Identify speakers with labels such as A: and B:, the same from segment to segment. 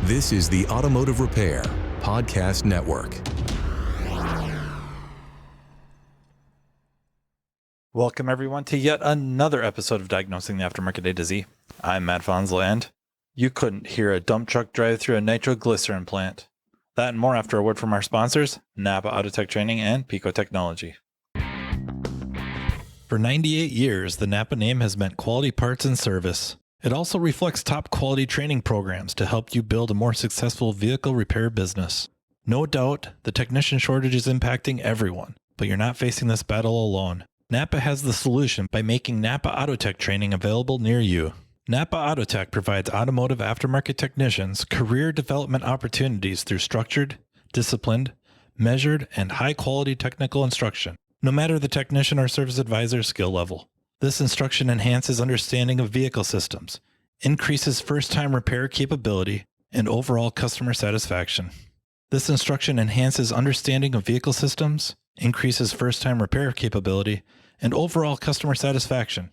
A: This is the Automotive Repair Podcast Network.
B: Welcome, everyone, to yet another episode of Diagnosing the Aftermarket A to Z. I'm Matt Fonzel, and you couldn't hear a dump truck drive through a nitroglycerin plant. That and more after a word from our sponsors, NAPA Autotech Training and Pico Technology. For 98 years, the NAPA name has meant quality parts and service. It also reflects top quality training programs to help you build a more successful vehicle repair business. No doubt, the technician shortage is impacting everyone, but you're not facing this battle alone. NAPA has the solution by making NAPA Autotech training available near you. NAPA Autotech provides automotive aftermarket technicians career development opportunities through structured, disciplined, measured, and high-quality technical instruction, no matter the technician or service advisor's skill level. This instruction enhances understanding of vehicle systems, increases first-time repair capability, and overall customer satisfaction. This instruction enhances understanding of vehicle systems, increases first-time repair capability, and overall customer satisfaction.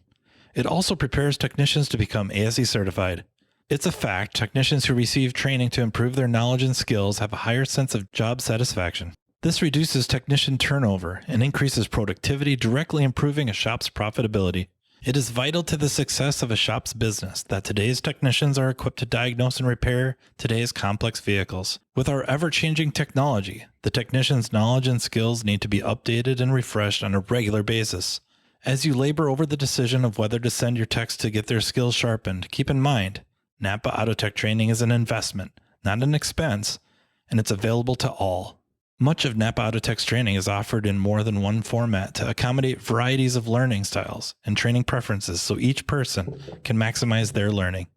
B: It also prepares technicians to become ASE certified. It's a fact technicians who receive training to improve their knowledge and skills have a higher sense of job satisfaction. This reduces technician turnover and increases productivity, directly improving a shop's profitability. It is vital to the success of a shop's business that today's technicians are equipped to diagnose and repair today's complex vehicles. With our ever-changing technology, the technician's knowledge and skills need to be updated and refreshed on a regular basis. As you labor over the decision of whether to send your techs to get their skills sharpened, keep in mind, NAPA Autotech training is an investment, not an expense, and it's available to all. Much of NAPA Autotech's training is offered in more than one format to accommodate varieties of learning styles and training preferences so each person can maximize their learning.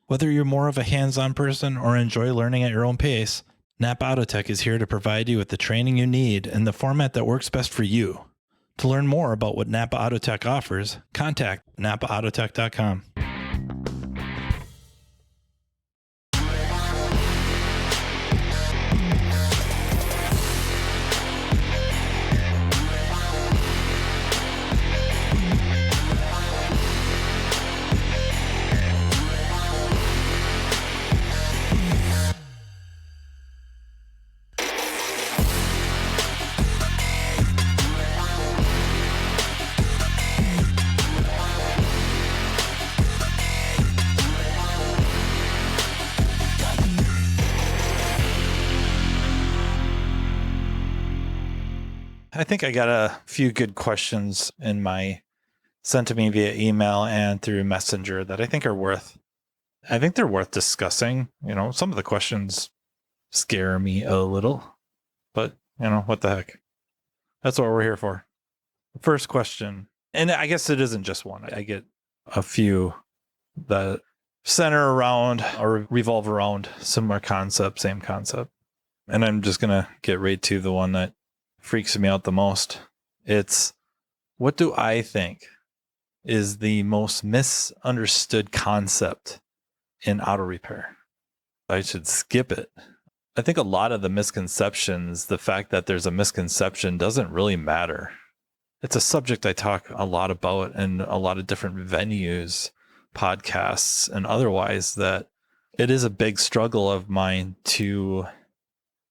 B: Whether you're more of a hands-on person or enjoy learning at your own pace, NAPA Autotech is here to provide you with the training you need in the format that works best for you. To learn more about what NAPA Autotech offers, contact napaautotech.com. I think I got a few good questions sent to me via email and through Messenger that I think they're worth discussing. You know, some of the questions scare me a little, but you know, what the heck? That's what we're here for. The first question, and I guess it isn't just one. I get a few that center around or revolve around similar concept, same concept. And I'm just going to get right to the one that freaks me out the most. It's, what do I think is the most misunderstood concept in auto repair? I should skip it. I think a lot of the misconceptions, the fact that there's a misconception doesn't really matter. It's a subject I talk a lot about in a lot of different venues, podcasts, and otherwise, that it is a big struggle of mine to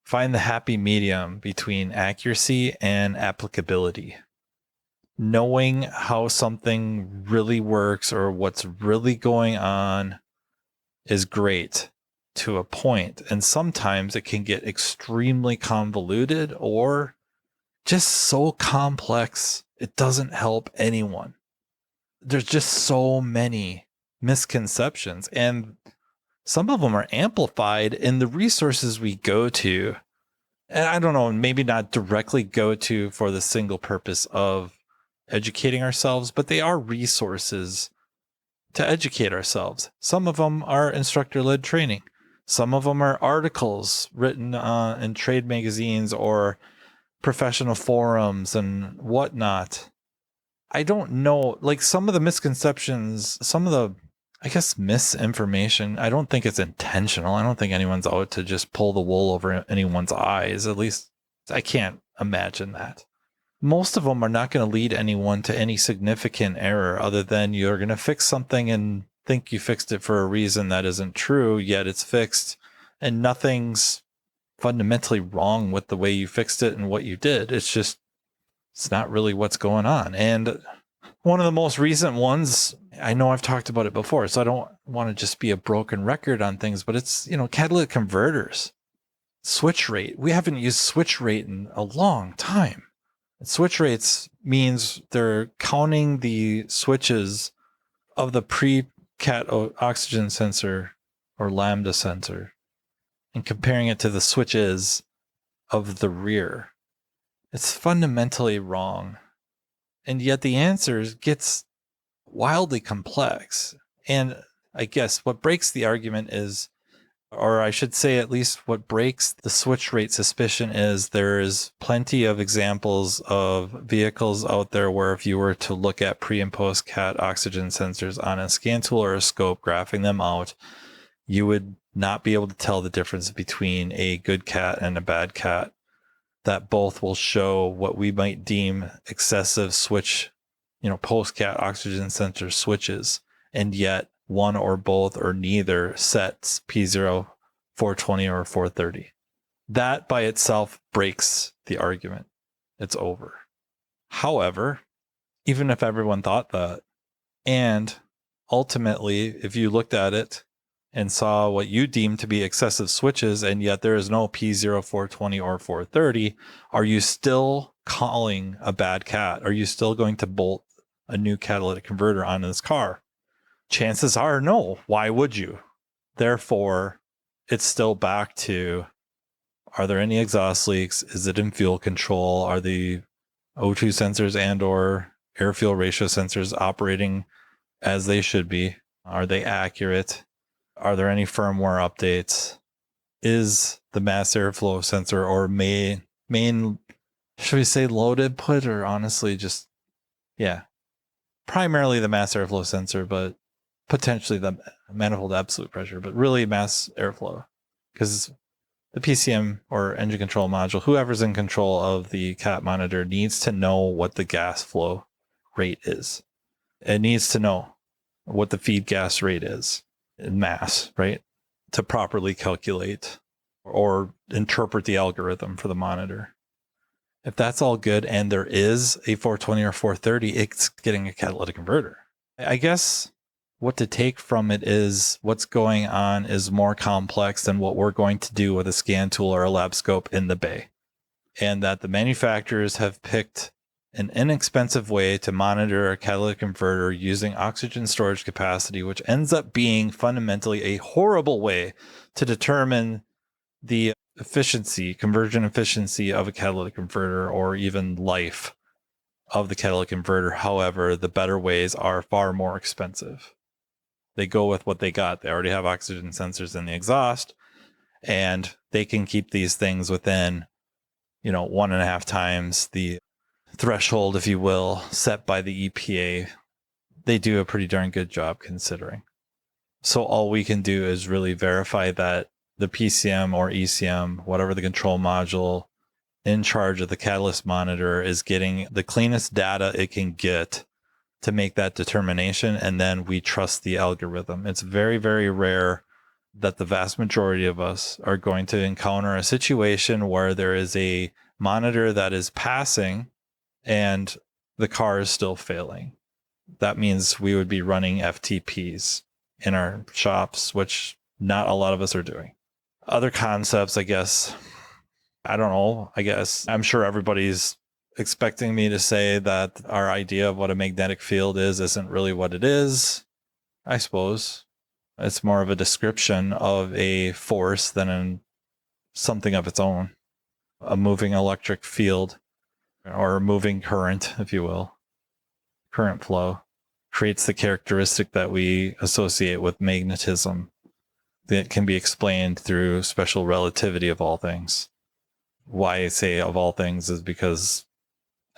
B: find the happy medium between accuracy and applicability. Knowing how something really works or what's really going on is great to a point, and sometimes it can get extremely convoluted or just so complex it doesn't help anyone. There's just so many misconceptions, and some of them are amplified in the resources we go to. And I don't know, maybe not directly go to for the single purpose of educating ourselves, but they are resources to educate ourselves. Some of them are instructor-led training. Some of them are articles written in trade magazines or professional forums and whatnot. I don't know, like some of the misconceptions, some of the, I guess, misinformation, I don't think it's intentional. I don't think anyone's out to just pull the wool over anyone's eyes. At least I can't imagine that. Most of them are not going to lead anyone to any significant error other than you're going to fix something and think you fixed it for a reason that isn't true, yet it's fixed And nothing's fundamentally wrong with the way you fixed it and what you did. It's not really what's going on. And one of the most recent ones, I know I've talked about it before, so I don't want to just be a broken record on things, but it's, catalytic converters, switch rate. We haven't used switch rate in a long time. Switch rates means they're counting the switches of the pre-cat oxygen sensor or lambda sensor and comparing it to the switches of the rear. It's fundamentally wrong. And yet the answer gets wildly complex. And I guess what breaks the argument is, or I should say at least what breaks the switch rate suspicion is, there is plenty of examples of vehicles out there where if you were to look at pre and post cat oxygen sensors on a scan tool or a scope, graphing them out, you would not be able to tell the difference between a good cat and a bad cat, that both will show what we might deem excessive switch, post cat oxygen sensor switches, and yet one or both or neither sets P0, 420 or 430. That by itself breaks the argument. It's over. However, even if everyone thought that, and ultimately, if you looked at it and saw what you deem to be excessive switches, and yet there is no P0, 420 or 430, are you still calling a bad cat? Are you still going to bolt a new catalytic converter onto this car? Chances are no. Why would you? Therefore, it's still back to, are there any exhaust leaks? Is it in fuel control? Are the O2 sensors and or air fuel ratio sensors operating as they should be? Are they accurate? Are there any firmware updates? Is the mass airflow sensor or main, should we say load input, or honestly just, primarily the mass airflow sensor, but potentially the manifold absolute pressure, but really mass airflow, because the PCM or engine control module, whoever's in control of the CAT monitor, needs to know what the gas flow rate is. It needs to know what the feed gas rate is in mass, right? To properly calculate or interpret the algorithm for the monitor. If that's all good and there is a 420 or 430, it's getting a catalytic converter. I guess what to take from it is what's going on is more complex than what we're going to do with a scan tool or a lab scope in the bay. And that the manufacturers have picked an inexpensive way to monitor a catalytic converter using oxygen storage capacity, which ends up being fundamentally a horrible way to determine the conversion efficiency of a catalytic converter, or even life of the catalytic converter. However, the better ways are far more expensive. They go with what they got. They already have oxygen sensors in the exhaust, and they can keep these things within, 1.5 times the threshold, if you will, set by the EPA. They do a pretty darn good job considering. So all we can do is really verify that the PCM or ECM, whatever the control module in charge of the catalyst monitor, is getting the cleanest data it can get to make that determination, and then we trust the algorithm. It's very, very rare that the vast majority of us are going to encounter a situation where there is a monitor that is passing and the car is still failing. That means we would be running FTPs in our shops, which not a lot of us are doing. Other concepts, I guess, I don't know. I guess I'm sure everybody's expecting me to say that our idea of what a magnetic field isn't really what it is. I suppose it's more of a description of a force than something of its own. A moving electric field, or a moving current, if you will, current flow, creates the characteristic that we associate with magnetism that can be explained through special relativity of all things. Why I say of all things is because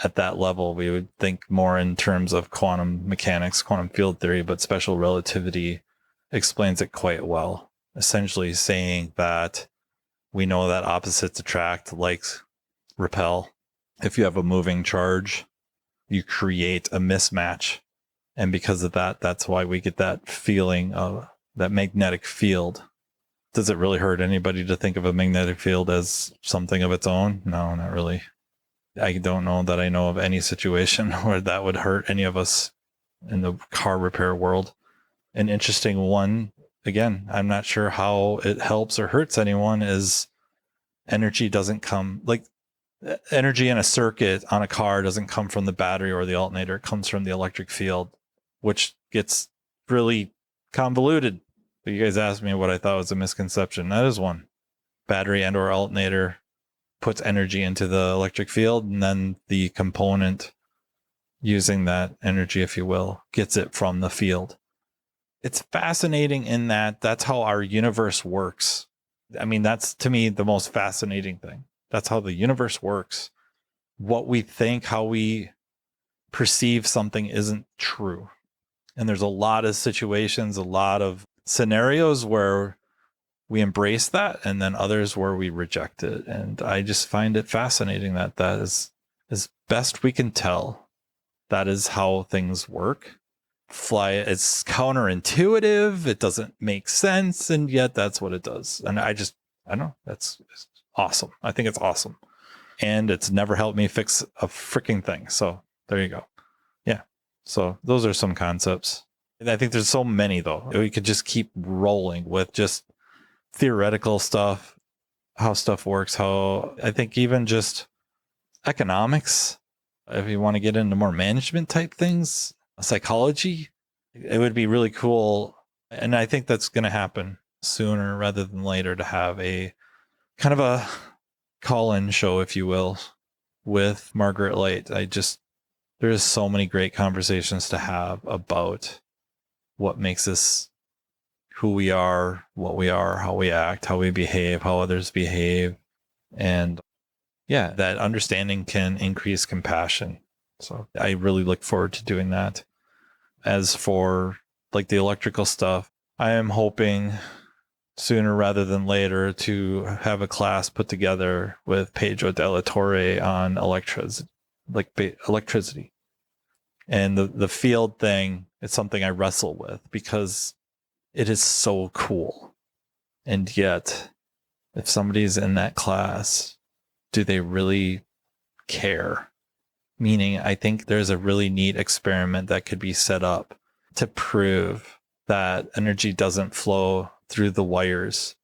B: at that level, we would think more in terms of quantum mechanics, quantum field theory, but special relativity explains it quite well. Essentially saying that we know that opposites attract, likes repel. If you have a moving charge, you create a mismatch. And because of that, that's why we get that feeling of that magnetic field. Does it really hurt anybody to think of a magnetic field as something of its own? No, not really. I don't know that I know of any situation where that would hurt any of us in the car repair world. An interesting one, again, I'm not sure how it helps or hurts anyone, is energy doesn't come, like energy in a circuit on a car doesn't come from the battery or the alternator. It comes from the electric field, which gets really convoluted. But you guys asked me what I thought was a misconception. That is one. Battery and or alternator puts energy into the electric field, and then the component using that energy, if you will, gets it from the field. It's fascinating in that that's how our universe works. I mean, that's to me the most fascinating thing. That's how the universe works. What we think, how we perceive something isn't true. And there's a lot of situations, a lot of scenarios where we embrace that, and then others where we reject it. And I just find it fascinating that that is, as best we can tell, that is how things work. It's counterintuitive. It doesn't make sense. And yet that's what it does. And I don't know. That's awesome. I think it's awesome. And it's never helped me fix a freaking thing. So there you go. Yeah. So those are some concepts. And I think there's so many though. We could just keep rolling with just theoretical stuff, how stuff works, how I think even just economics, if you want to get into more management type things, psychology, it would be really cool. And I think that's going to happen sooner rather than later, to have a kind of a call-in show, if you will, with Margaret Light. There's so many great conversations to have about what makes us who we are, what we are, how we act, how we behave, how others behave. And yeah, that understanding can increase compassion. So I really look forward to doing that. As for like the electrical stuff, I am hoping sooner rather than later to have a class put together with Pedro de la Torre on electricity. And the field thing is something I wrestle with because it is so cool. And yet, if somebody's in that class, do they really care? Meaning, I think there's a really neat experiment that could be set up to prove that energy doesn't flow through the wires,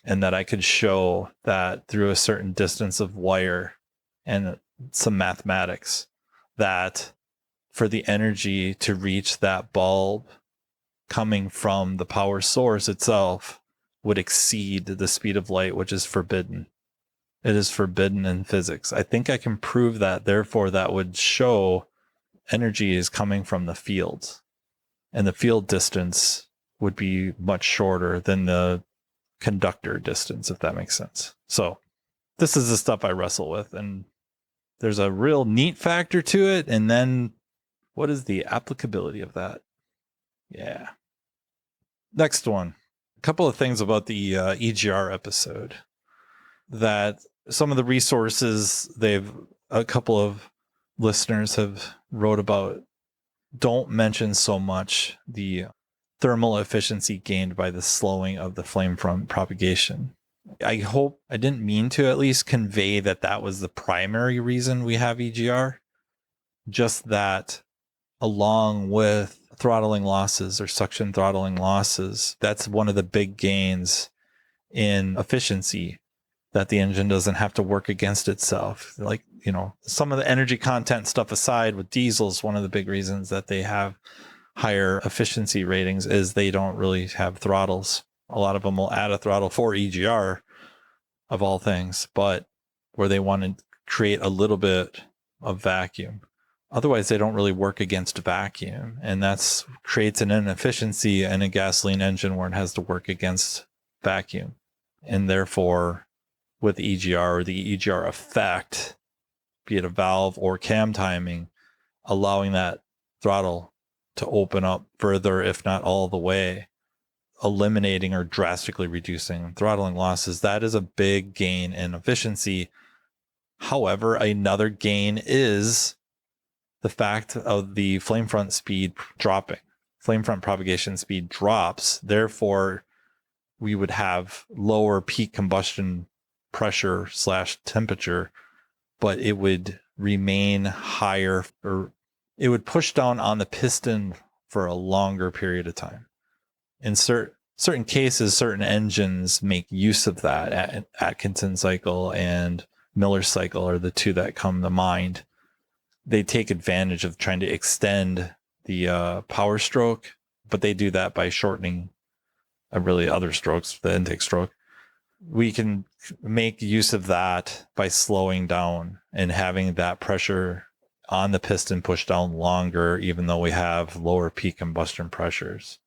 B: and that I could show that through a certain distance of wire and some mathematics, that for the energy to reach that bulb coming from the power source itself would exceed the speed of light, which is forbidden. It is forbidden in physics. I think I can prove that. Therefore, that would show energy is coming from the fields, and the field distance would be much shorter than the conductor distance, if that makes sense. So this is the stuff I wrestle with, and there's a real neat factor to it. And then what is the applicability of that? Yeah. Next one. A couple of things about the EGR episode. That some of the resources a couple of listeners have wrote about don't mention so much the thermal efficiency gained by the slowing of the flame front propagation. I hope I didn't mean to at least convey that was the primary reason we have EGR. Just that, along with throttling losses or suction throttling losses, that's one of the big gains in efficiency, that the engine doesn't have to work against itself. Like, some of the energy content stuff aside, with diesels, one of the big reasons that they have higher efficiency ratings is they don't really have throttles. A lot of them will add a throttle for EGR, of all things, but where they want to create a little bit of vacuum. Otherwise, they don't really work against vacuum. And that creates an inefficiency in a gasoline engine where it has to work against vacuum. And therefore, with EGR, or the EGR effect, be it a valve or cam timing, allowing that throttle to open up further, if not all the way, eliminating or drastically reducing throttling losses, that is a big gain in efficiency. However, another gain is the fact of the flame front speed dropping. Flame front propagation speed drops. Therefore, we would have lower peak combustion pressure / temperature, but it would remain higher, or it would push down on the piston for a longer period of time. In certain cases, certain engines make use of that. Atkinson cycle and Miller cycle are the two that come to mind. They take advantage of trying to extend the power stroke, but they do that by shortening really other strokes, the intake stroke. We can make use of that by slowing down and having that pressure on the piston push down longer, even though we have lower peak combustion pressures.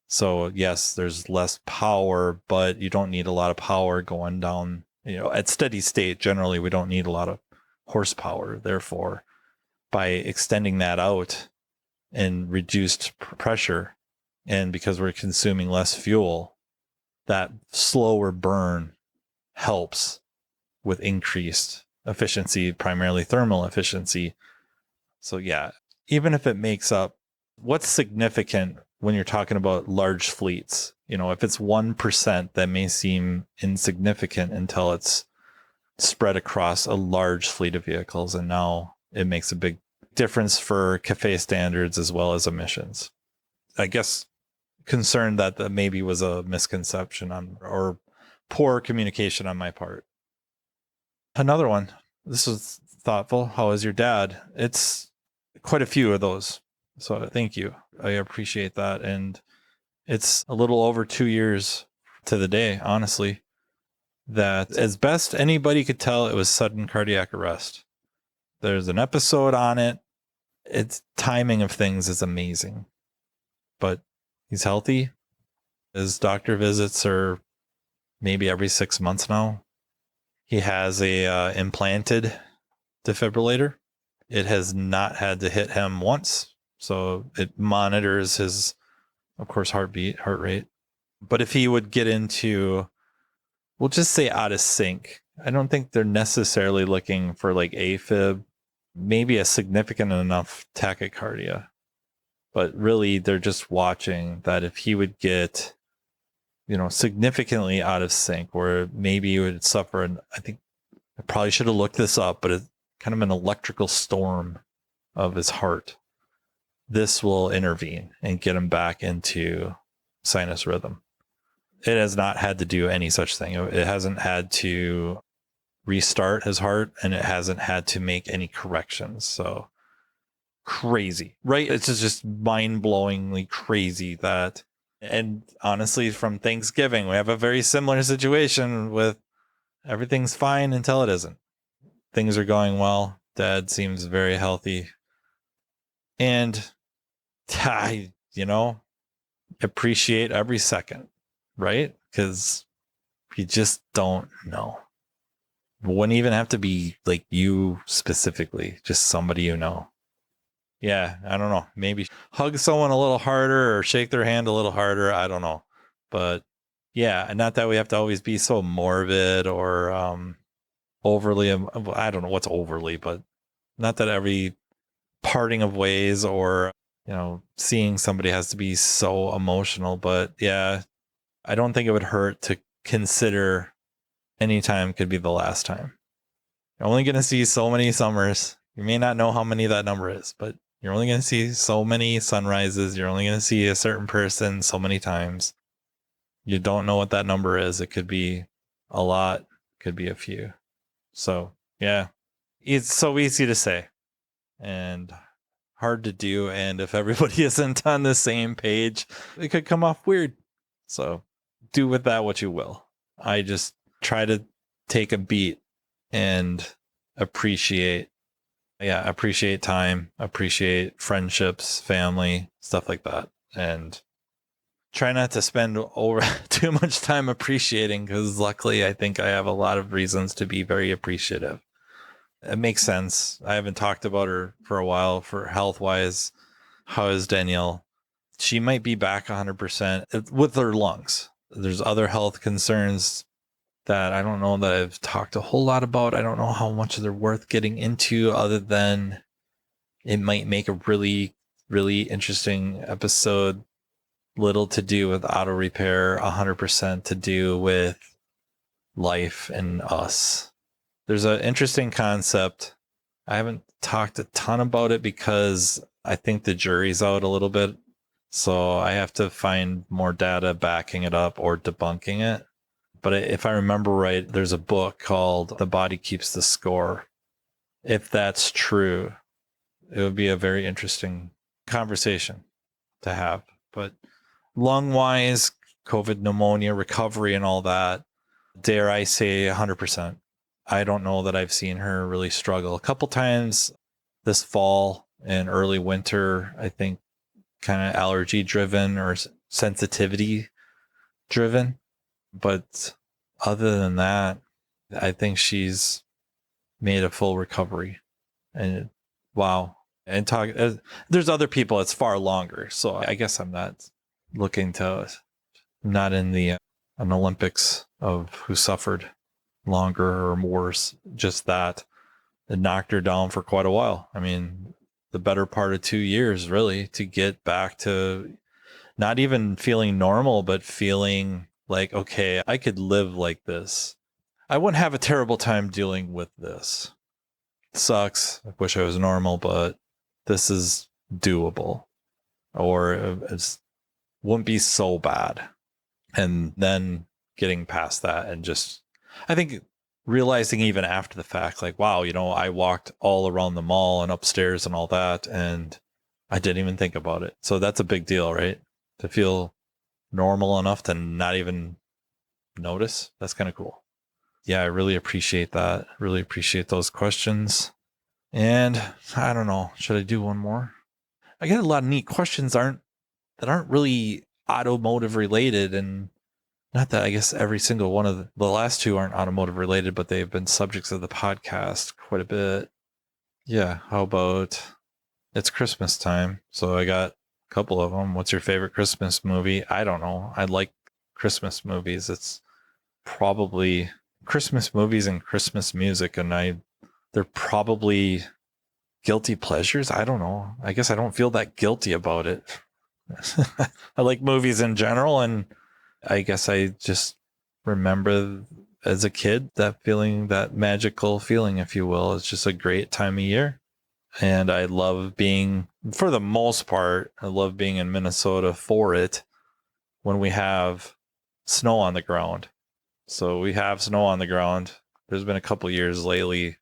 B: So yes, there's less power, but you don't need a lot of power going down. At steady state, generally, we don't need a lot of horsepower. Therefore, by extending that out and reduced pressure, and because we're consuming less fuel, that slower burn helps with increased efficiency, primarily thermal efficiency. So yeah, even if it makes up, what's significant when you're talking about large fleets, if it's 1%, that may seem insignificant until it's spread across a large fleet of vehicles. And now it makes a big difference for CAFE standards as well as emissions. I guess concerned that maybe was a misconception or poor communication on my part. Another one. This was thoughtful. How is your dad? It's quite a few of those. So thank you. I appreciate that. And it's a little over 2 years to the day, honestly, that as best anybody could tell, it was sudden cardiac arrest. There's an episode on it. Its timing of things is amazing, but he's healthy. His doctor visits are maybe every 6 months now. He has a implanted defibrillator. It has not had to hit him once. So it monitors his, of course, heart rate. But if he would get into, we'll just say out of sync, I don't think they're necessarily looking for like AFib, maybe a significant enough tachycardia. But really, they're just watching that if he would get, significantly out of sync, or maybe he would suffer, and I think I probably should have looked this up, but it's kind of an electrical storm of his heart. This will intervene and get him back into sinus rhythm. It has not had to do any such thing. It hasn't had to restart his heart, and it hasn't had to make any corrections. So crazy, right? It's just mind-blowingly crazy that, and honestly, from Thanksgiving, we have a very similar situation with everything's fine until it isn't. Things are going well. Dad seems very healthy. And I, appreciate every second, right? Because you just don't know. It wouldn't even have to be like you specifically, just somebody you know. Yeah, I don't know. Maybe hug someone a little harder or shake their hand a little harder. I don't know. But yeah, not that we have to always be so morbid or overly, I don't know what's overly, but not that every parting of ways or, seeing somebody has to be so emotional. But yeah, I don't think it would hurt to consider any time could be the last time. You're only going to see so many summers. You may not know how many that number is, but you're only going to see so many sunrises. You're only going to see a certain person so many times. You don't know what that number is. It could be a lot, could be a few. So yeah, it's so easy to say and hard to do. And if everybody isn't on the same page, it could come off weird. So do with that what you will. I just try to take a beat and appreciate time, appreciate friendships, family, stuff like that. And try not to spend over too much time appreciating, because luckily I think I have a lot of reasons to be very appreciative. It makes sense. I haven't talked about her for a while for health wise. How is Danielle? She might be back 100% with her lungs. There's other health concerns that I don't know that I've talked a whole lot about. I don't know how much they're worth getting into, other than it might make a really, really interesting episode little to do with auto repair, 100% to do with life and us. There's an interesting concept. I haven't talked a ton about it because I think the jury's out a little bit. So I have to find more data backing it up or debunking it. But if I remember right, there's a book called The Body Keeps the Score. If that's true, it would be a very interesting conversation to have. But lung-wise, COVID, pneumonia, recovery, and all that, dare I say 100%. I don't know that I've seen her really struggle. A couple times this fall and early winter, I think kind of allergy driven or sensitivity driven. But other than that, I think she's made a full recovery. And wow. And there's other people it's far longer. So I guess I'm not looking to, not in the an Olympics of who suffered longer or worse. Just that it knocked her down for quite a while. I mean, the better part of 2 years really to get back to not even feeling normal, but feeling like, okay, I could live like this. I wouldn't have a terrible time dealing with this. It sucks. I wish I was normal, but this is doable, or it wouldn't be so bad. And then getting past that and just, I think realizing even after the fact, like, wow, I walked all around the mall and upstairs and all that, and I didn't even think about it. So that's a big deal, right? To feel normal enough to not even notice. That's kind of cool. Yeah, I really appreciate that. Really appreciate those questions. And I don't know, should I do one more? I get a lot of neat questions that aren't really automotive related, and not that I guess every single one of the last two aren't automotive related, but they've been subjects of the podcast quite a bit. Yeah, how about it's Christmas time, so I got a couple of them. What's your favorite Christmas movie? I don't know. I like Christmas movies. It's probably Christmas movies and Christmas music, and they're probably guilty pleasures. I don't know. I guess I don't feel that guilty about it. I like movies in general, and I guess I just remember as a kid that feeling, that magical feeling, if you will. It's just a great time of year. And I love being, for the most part, I love being in Minnesota for it when we have snow on the ground. So we have snow on the ground. There's been a couple years lately,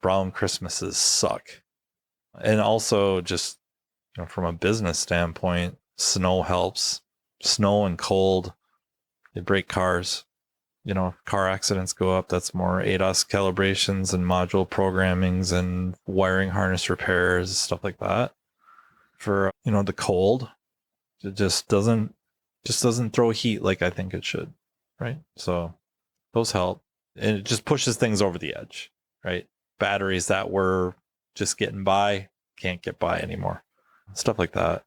B: brown Christmases suck. And also just, from a business standpoint, snow helps. Snow and cold, they break cars. Car accidents go up. That's more ADAS calibrations and module programmings and wiring harness repairs, stuff like that. For, the cold, it just doesn't throw heat like I think it should. Right. So those help. And it just pushes things over the edge. Right. Batteries that were just getting by can't get by anymore. Stuff like that.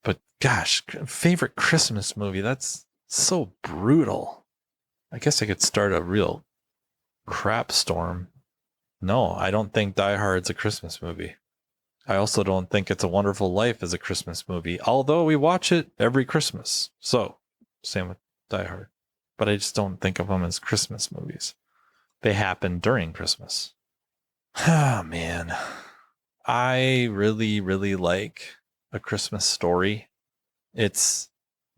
B: But gosh, favorite Christmas movie. That's so brutal. I guess I could start a real crap storm. No, I don't think Die Hard's a Christmas movie. I also don't think It's a Wonderful Life is a Christmas movie, although we watch it every Christmas. So, same with Die Hard. But I just don't think of them as Christmas movies. They happen during Christmas. Ah, man. I really, really like A Christmas Story. It's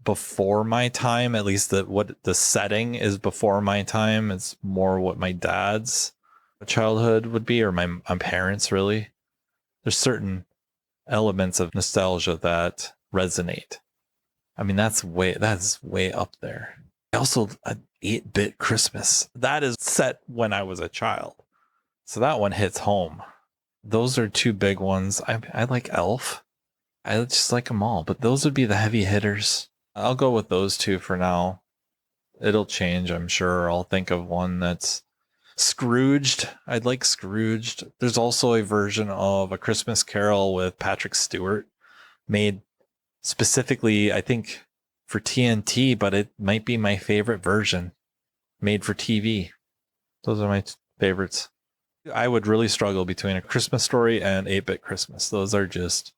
B: before my time, at least what the setting is before my time. It's more what my dad's childhood would be, or my parents, really. There's certain elements of nostalgia that resonate. I mean, that's way up there. Also, an 8-bit Christmas. That is set when I was a child. So that one hits home. Those are two big ones. I like Elf. I just like them all, but those would be the heavy hitters. I'll go with those two for now. It'll change, I'm sure. I'll think of one that's Scrooged. I'd like Scrooged. There's also a version of A Christmas Carol with Patrick Stewart made specifically, I think, for TNT, but it might be my favorite version made for TV. Those are my favorites. I would really struggle between A Christmas Story and 8-Bit Christmas. Those are just,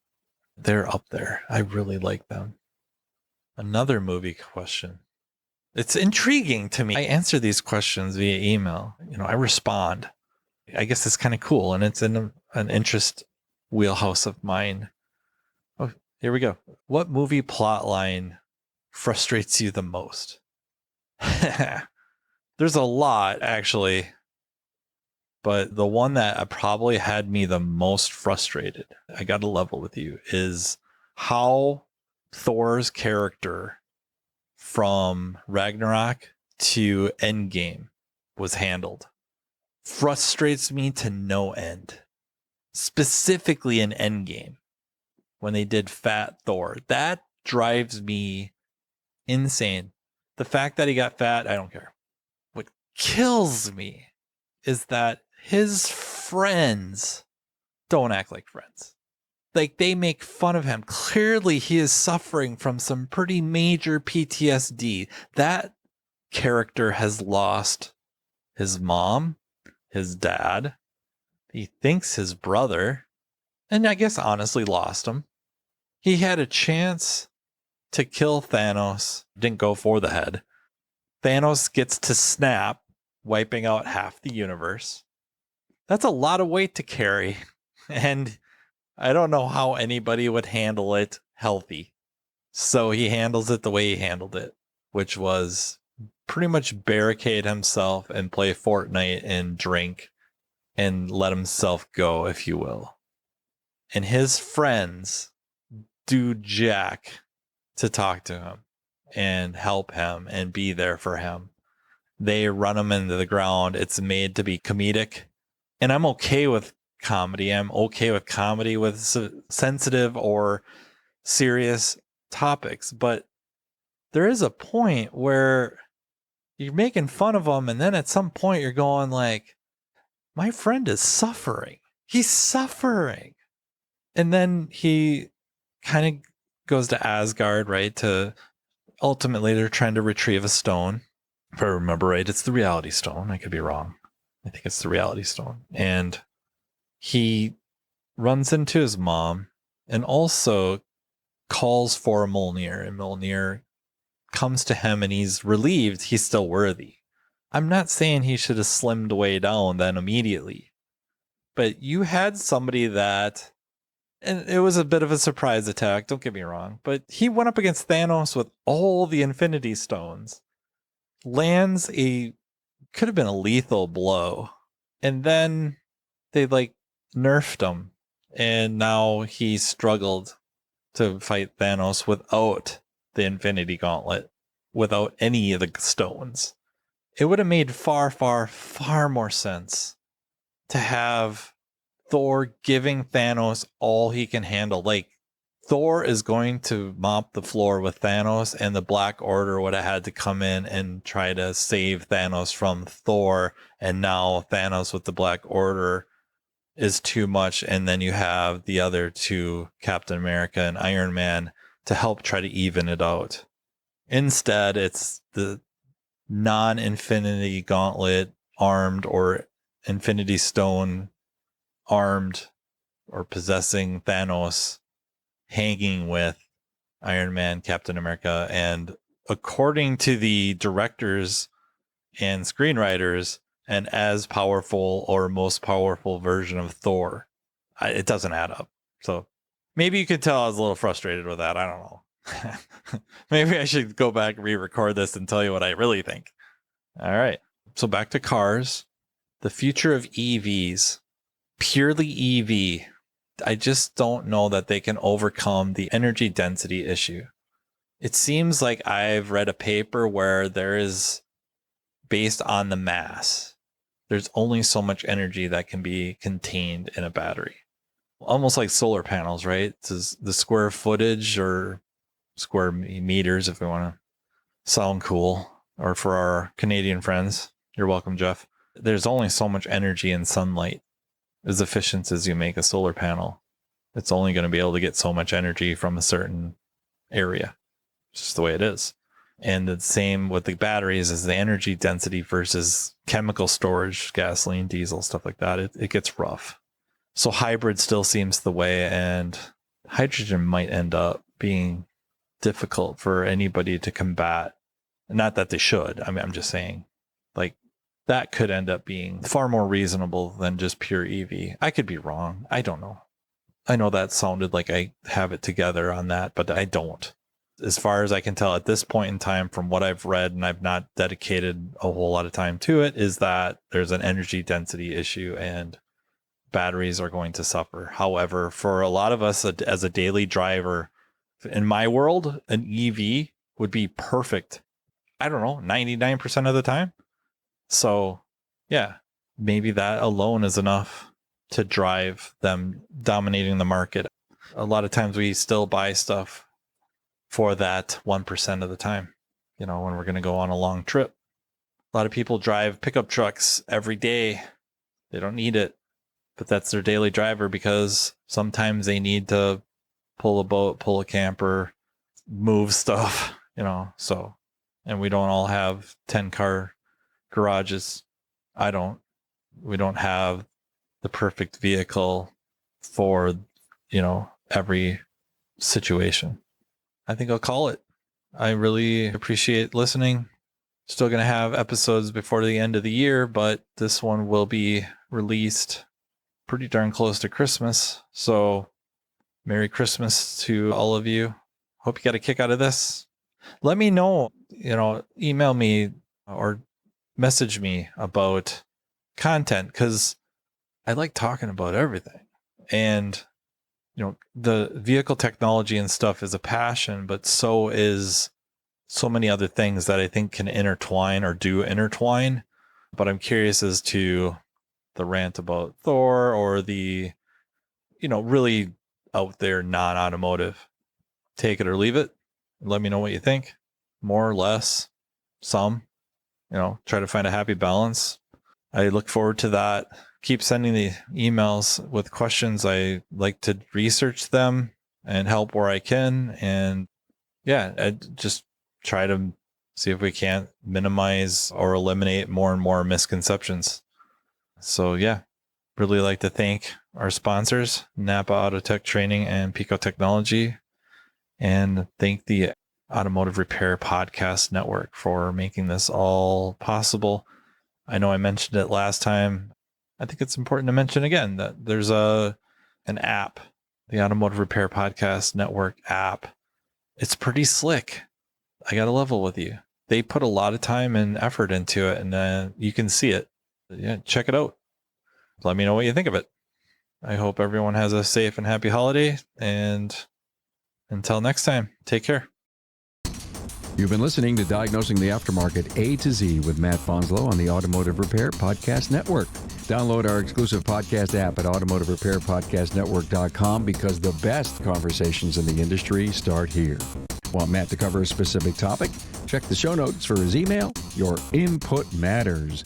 B: they're up there. I really like them. Another movie question. It's intriguing to me. I answer these questions via email. I respond. I guess it's kind of cool, and it's in an interest wheelhouse of mine. Oh, here we go. What movie plot line frustrates you the most? There's a lot, actually. But the one that probably had me the most frustrated, I got to level with you, is how Thor's character from Ragnarok to Endgame was handled. Frustrates me to no end. Specifically in Endgame, when they did Fat Thor. That drives me insane. The fact that he got fat, I don't care. What kills me is that his friends don't act like friends. Like, they make fun of him. Clearly, he is suffering from some pretty major PTSD. That character has lost his mom, his dad. He thinks his brother, and I guess honestly lost him. He had a chance to kill Thanos, didn't go for the head. Thanos gets to snap, wiping out half the universe. That's a lot of weight to carry, and I don't know how anybody would handle it healthy. So he handles it the way he handled it, which was pretty much barricade himself and play Fortnite and drink and let himself go, if you will. And his friends do jack to talk to him and help him and be there for him. They run him into the ground. It's made to be comedic. And I'm okay with comedy. I'm okay with comedy with sensitive or serious topics. But there is a point where you're making fun of him. And then at some point you're going like, my friend is suffering. He's suffering. And then he kind of goes to Asgard, right? To ultimately they're trying to retrieve a stone. If I remember right, it's the reality stone. I could be wrong. I think it's the reality stone. And he runs into his mom and also calls for Mjolnir. And Mjolnir comes to him and he's relieved he's still worthy. I'm not saying he should have slimmed way down then immediately. But you had somebody that, and it was a bit of a surprise attack, don't get me wrong, but he went up against Thanos with all the Infinity Stones, lands could have been a lethal blow, and then they nerfed him, and now he struggled to fight Thanos without the Infinity Gauntlet, without any of the stones. It would have made far, far, far more sense to have Thor giving Thanos all he can handle. Like, Thor is going to mop the floor with Thanos, and the Black Order would have had to come in and try to save Thanos from Thor. And now Thanos with the Black Order is too much. And then you have the other two, Captain America and Iron Man, to help try to even it out. Instead, it's the non-Infinity Gauntlet armed or Infinity Stone armed or possessing Thanos hanging with Iron Man, Captain America, and according to the directors and screenwriters, an as powerful or most powerful version of Thor. It doesn't add up. So maybe you could tell I was a little frustrated with that. I don't know. Maybe I should go back and re-record this and tell you what I really think. All right. So back to cars. The future of EVs. Purely EV. I just don't know that they can overcome the energy density issue. It seems like I've read a paper where there is, based on the mass, there's only so much energy that can be contained in a battery. Almost like solar panels, right? It's the square footage or square meters, if we want to sound cool. Or for our Canadian friends, you're welcome, Jeff. There's only so much energy in sunlight. As efficient as you make a solar panel, it's only going to be able to get so much energy from a certain area. It's just the way it is. And the same with the batteries is the energy density versus chemical storage, gasoline, diesel, stuff like that. It gets rough. So hybrid still seems the way, and hydrogen might end up being difficult for anybody to combat. Not that they should. I mean, I'm just saying, like, that could end up being far more reasonable than just pure EV. I could be wrong. I don't know. I know that sounded like I have it together on that, but I don't. As far as I can tell at this point in time, from what I've read, and I've not dedicated a whole lot of time to it, is that there's an energy density issue and batteries are going to suffer. However, for a lot of us as a daily driver, in my world, an EV would be perfect. I don't know, 99% of the time. So yeah, maybe that alone is enough to drive them dominating the market. A lot of times we still buy stuff for that 1% of the time, you know, when we're going to go on a long trip. A lot of people drive pickup trucks every day. They don't need it, but that's their daily driver because sometimes they need to pull a boat, pull a camper, move stuff, you know, so, and we don't all have 10-car garages. I don't. We don't have the perfect vehicle for, you know, every situation. I think I'll call it. I really appreciate listening. Still going to have episodes before the end of the year, but this one will be released pretty darn close to Christmas. So Merry Christmas to all of you. Hope you got a kick out of this. Let me know, you know, email me or message me about content, because I like talking about everything. And, you know, the vehicle technology and stuff is a passion, but so is so many other things that I think can intertwine or do intertwine. But I'm curious as to the rant about Thor or the, you know, really out there non-automotive. Take it or leave it. Let me know what you think. More or less, some. You know, try to find a happy balance. I look forward to that. Keep sending the emails with questions. I like to research them and help where I can. And yeah, I just try to see if we can't minimize or eliminate more and more misconceptions. So yeah, really like to thank our sponsors, NAPA Autotech Training and Pico Technology, and thank the Automotive Repair Podcast Network for making this all possible. I know I mentioned it last time. I think it's important to mention again that there's an app, the Automotive Repair Podcast Network app. It's pretty slick. I got to level with you. They put a lot of time and effort into it, and you can see it. Yeah, check it out. Let me know what you think of it. I hope everyone has a safe and happy holiday, and until next time, take care.
C: You've been listening to Diagnosing the Aftermarket A to Z with Matt Bonslow on the Automotive Repair Podcast Network. Download our exclusive podcast app at automotiverepairpodcastnetwork.com because the best conversations in the industry start here. Want Matt to cover a specific topic? Check the show notes for his email. Your input matters.